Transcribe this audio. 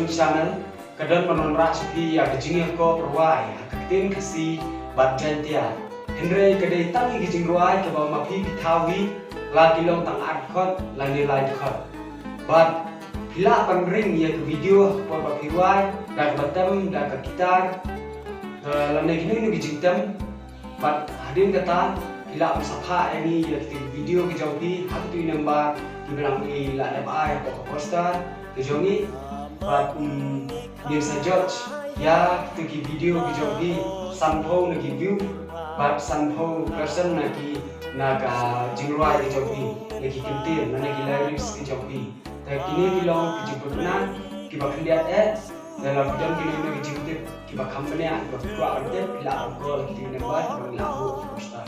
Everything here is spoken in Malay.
Fashion Channel kadang menonrak sepi ya kejingnya ko perwai akatin kasi badjantia Henry kadai tangi kejing ruai ke bawah mapi bitawi lagi long tang arkot lagi live kot but pila penring ya ke video por mapi ruai dak batam dak gitar lamne gini nu kejing tem but hadin kata pila sapha ini ya ke video ke jauhi hak tu namba dibilang ila dabai ko poster ke jongi but biasa George ya kita video ke somehow lagi view but somehow person lagi naga jingruai ke jogi lagi kentir lagi lyrics ke jogi tapi kini dilong ke jemputna kita lihat dalam video kini lagi jemput kita company kita keluar kita bila aku lagi nampak kita lalu poster.